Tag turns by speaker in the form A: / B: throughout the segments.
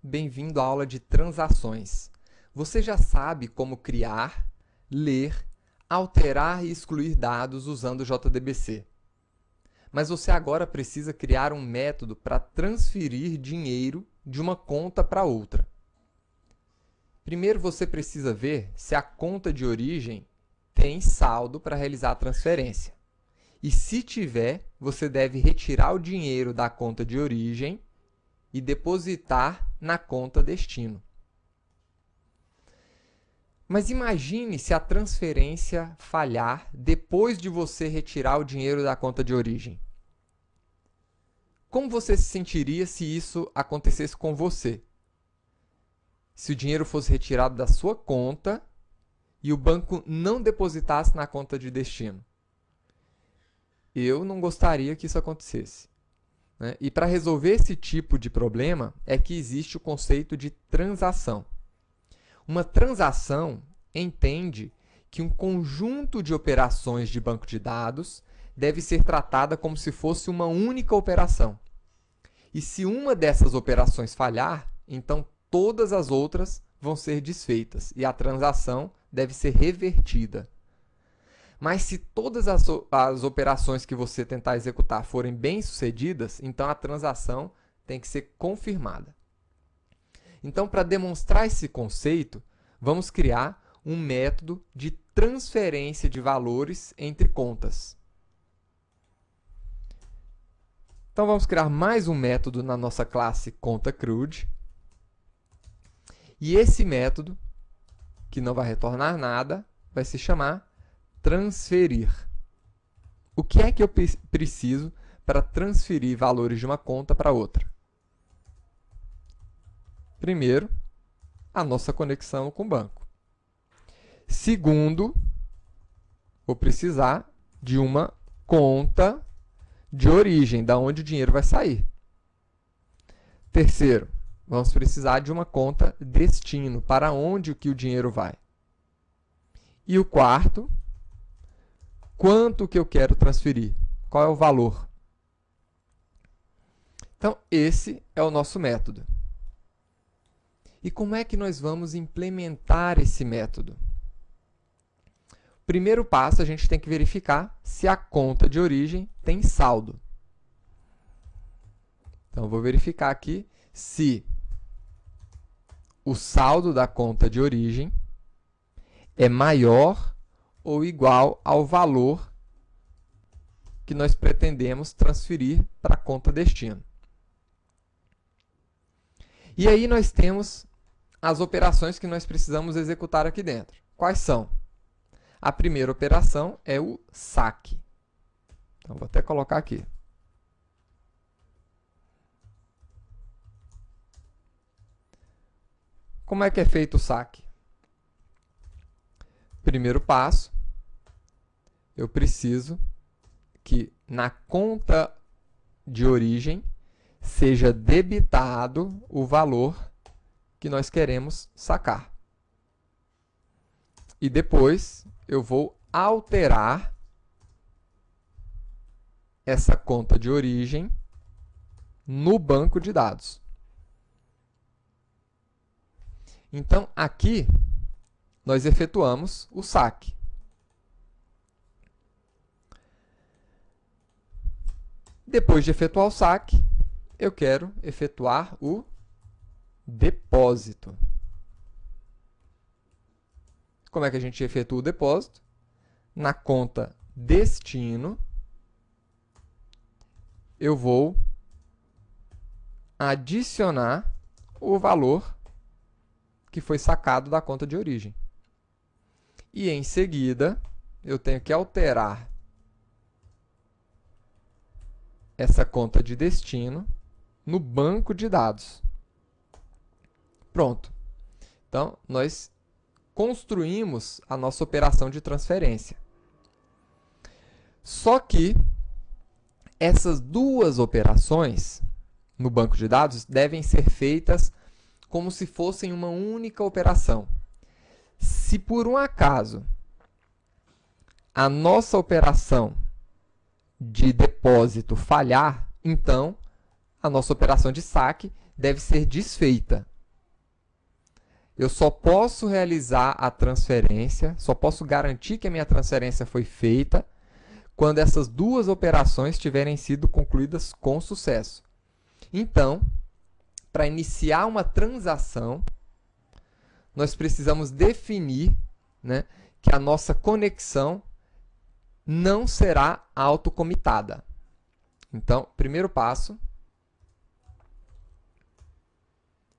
A: Bem-vindo à aula de transações. Você já sabe como criar, ler, alterar e excluir dados usando o JDBC. Mas você agora precisa criar um método para transferir dinheiro de uma conta para outra. Primeiro você precisa ver se a conta de origem tem saldo para realizar a transferência. E se tiver, você deve retirar o dinheiro da conta de origem e depositar na conta destino. Mas imagine se a transferência falhar depois de você retirar o dinheiro da conta de origem. Como você se sentiria se isso acontecesse com você? Se o dinheiro fosse retirado da sua conta e o banco não depositasse na conta de destino? Eu não gostaria que isso acontecesse. E para resolver esse tipo de problema é que existe o conceito de transação. Uma transação entende que um conjunto de operações de banco de dados deve ser tratada como se fosse uma única operação. E se uma dessas operações falhar, então todas as outras vão ser desfeitas e a transação deve ser revertida. Mas se todas as operações que você tentar executar forem bem-sucedidas, então a transação tem que ser confirmada. Então, para demonstrar esse conceito, vamos criar um método de transferência de valores entre contas. Então, vamos criar mais um método na nossa classe ContaCrud. E esse método, que não vai retornar nada, vai se chamar transferir. O que é que eu preciso para transferir valores de uma conta para outra? Primeiro, a nossa conexão com o banco. Segundo, vou precisar de uma conta de origem, da onde o dinheiro vai sair. Terceiro, vamos precisar de uma conta destino, para onde que o dinheiro vai. E o quarto, quanto que eu quero transferir? Qual é o valor? Então, esse é o nosso método. E como é que nós vamos implementar esse método? Primeiro passo, a gente tem que verificar se a conta de origem tem saldo. Então, eu vou verificar aqui se o saldo da conta de origem é maior ou igual ao valor que nós pretendemos transferir para a conta destino. E aí nós temos as operações que nós precisamos executar aqui dentro. Quais são? A primeira operação é o saque. Então, vou até colocar aqui. Como é que é feito o saque? Primeiro passo, eu preciso que na conta de origem seja debitado o valor que nós queremos sacar. E depois eu vou alterar essa conta de origem no banco de dados. Então, aqui nós efetuamos o saque. Depois de efetuar o saque, eu quero efetuar o depósito. Como é que a gente efetua o depósito? Na conta destino, eu vou adicionar o valor que foi sacado da conta de origem. E, em seguida, eu tenho que alterar essa conta de destino no banco de dados. Pronto. Então, nós construímos a nossa operação de transferência. Só que essas duas operações no banco de dados devem ser feitas como se fossem uma única operação. Se por um acaso a nossa operação de depósito falhar, então a nossa operação de saque deve ser desfeita. eu só posso realizar a transferência, só posso garantir que a minha transferência foi feita quando essas duas operações tiverem sido concluídas com sucesso. Então, para iniciar uma transação, nós precisamos definir, né, que a nossa conexão não será autocomitada. Então, primeiro passo,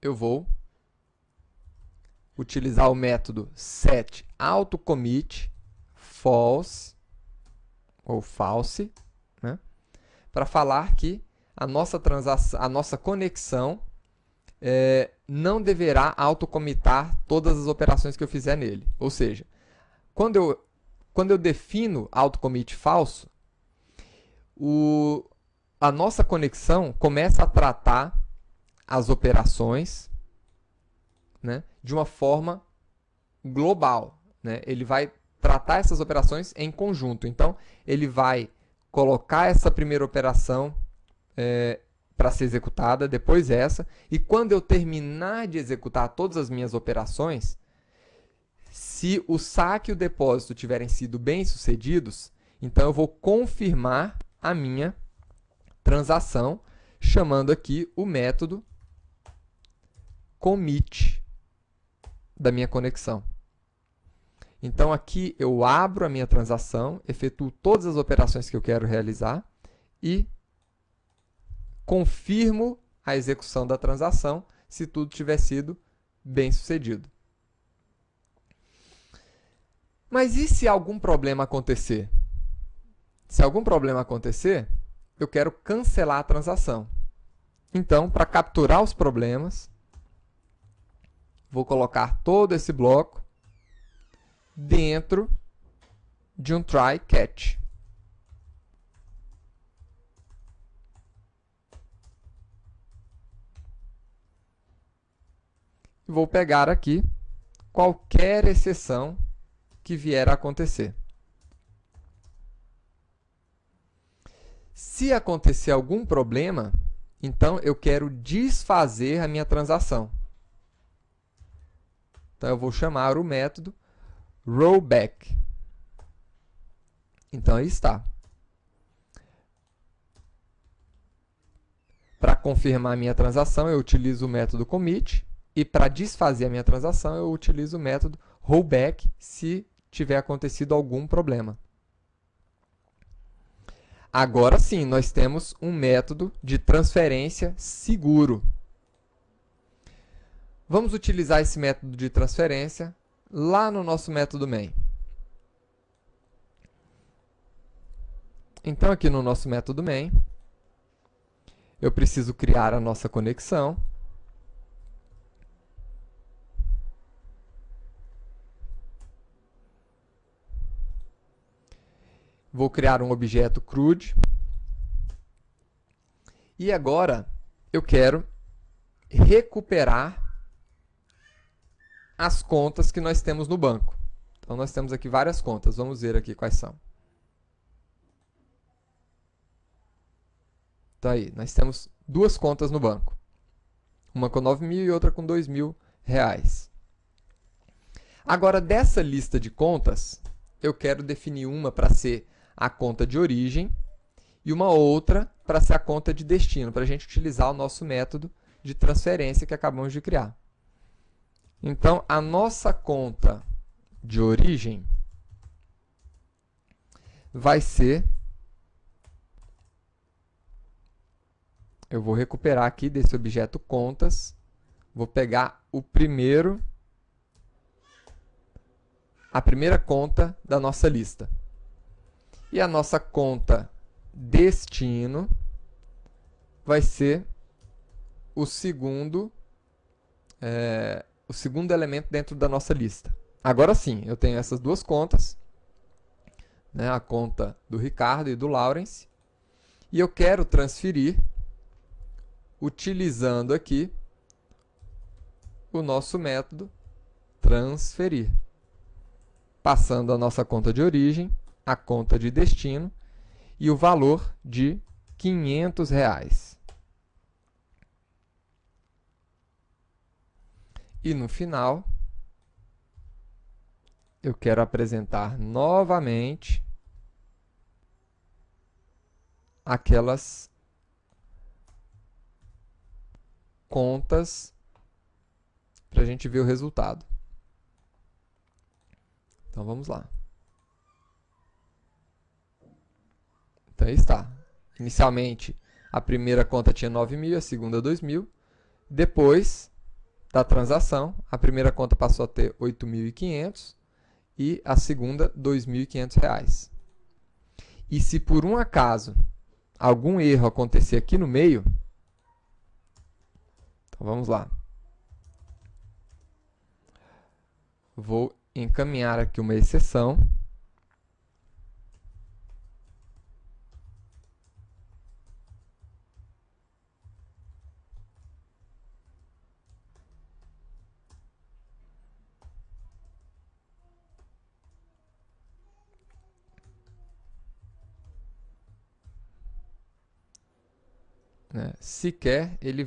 A: eu vou utilizar o método setAutoCommit false ou false, né, para falar que a nossa transação, a nossa conexão não deverá autocomitar todas as operações que eu fizer nele. Ou seja, quando eu defino autocommit falso, a nossa conexão começa a tratar as operações, né, de uma forma global, né? Ele vai tratar essas operações em conjunto. Então, ele vai colocar essa primeira operação para ser executada, depois essa, e quando eu terminar de executar todas as minhas operações, se o saque e o depósito tiverem sido bem-sucedidos, então eu vou confirmar a minha transação, chamando aqui o método commit da minha conexão. Então, aqui eu abro a minha transação, efetuo todas as operações que eu quero realizar e confirmo a execução da transação se tudo tiver sido bem sucedido. Mas e se algum problema acontecer? Se algum problema acontecer, eu quero cancelar a transação. Então, para capturar os problemas, vou colocar todo esse bloco dentro de um try catch. Vou pegar aqui qualquer exceção que vier a acontecer. Se acontecer algum problema, então eu quero desfazer a minha transação. Então eu vou chamar o método rollback. Então aí está. Para confirmar a minha transação, eu utilizo o método commit. E para desfazer a minha transação, eu utilizo o método rollback se tiver acontecido algum problema. Agora sim, nós temos um método de transferência seguro. Vamos utilizar esse método de transferência lá no nosso método main. Então, aqui no nosso método main, eu preciso criar a nossa conexão. Vou criar um objeto CRUD. E agora eu quero recuperar as contas que nós temos no banco. Então, nós temos aqui várias contas. Vamos ver aqui quais são. Então, aí, nós temos duas contas no banco. Uma com 9.000 e outra com 2.000 reais. Agora, dessa lista de contas, eu quero definir uma para ser a conta de origem e uma outra para ser a conta de destino, para a gente utilizar o nosso método de transferência que acabamos de criar. Então, a nossa conta de origem vai ser... Eu vou recuperar aqui desse objeto contas, vou pegar a primeira conta da nossa lista. E a nossa conta destino vai ser o segundo elemento dentro da nossa lista. Agora sim, eu tenho essas duas contas, né, a conta do Ricardo e do Lawrence, e eu quero transferir utilizando aqui o nosso método transferir, passando a nossa conta de origem, a conta de destino e o valor de R$500. E no final, eu quero apresentar novamente aquelas contas para a gente ver o resultado. Então vamos lá. Então aí está. Inicialmente, a primeira conta tinha 9.000, a segunda 2.000. Depois da transação, a primeira conta passou a ter 8.500 e a segunda R$ 2.500. E se por um acaso algum erro acontecer aqui no meio, então vamos lá. Vou encaminhar aqui uma exceção. Sequer ele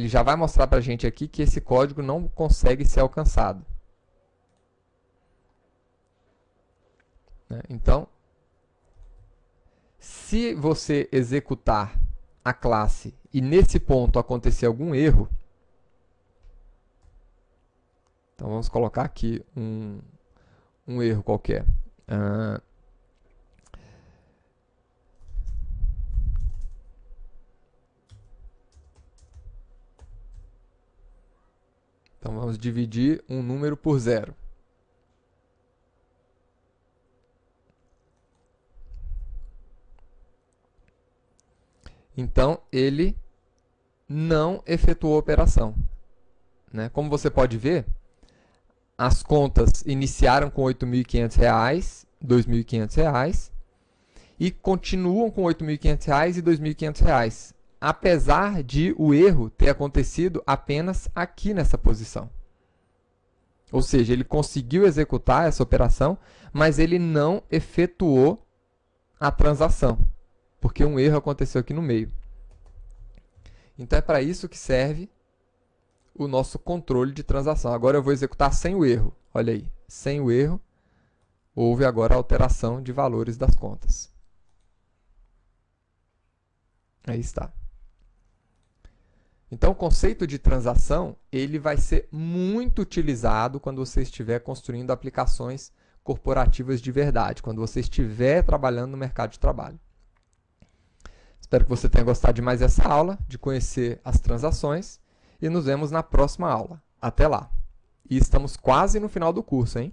A: já vai mostrar para a gente aqui que esse código não consegue ser alcançado. Então, se você executar a classe e nesse ponto acontecer algum erro, então vamos colocar aqui um erro qualquer. Então vamos dividir um número por 0. Então, ele não efetuou a operação. Como você pode ver, as contas iniciaram com R$ 8.500, R$ 2.500 e continuam com R$ 8.500 e R$ 2.500, apesar de o erro ter acontecido apenas aqui nessa posição. Ou seja, ele conseguiu executar essa operação, mas ele não efetuou a transação, porque um erro aconteceu aqui no meio. Então, é para isso que serve o nosso controle de transação. Agora eu vou executar sem o erro. Olha aí, sem o erro, houve agora a alteração de valores das contas. Aí está. Então, o conceito de transação ele vai ser muito utilizado quando você estiver construindo aplicações corporativas de verdade, quando você estiver trabalhando no mercado de trabalho. Espero que você tenha gostado de mais essa aula, de conhecer as transações, e nos vemos na próxima aula. Até lá! E estamos quase no final do curso, hein?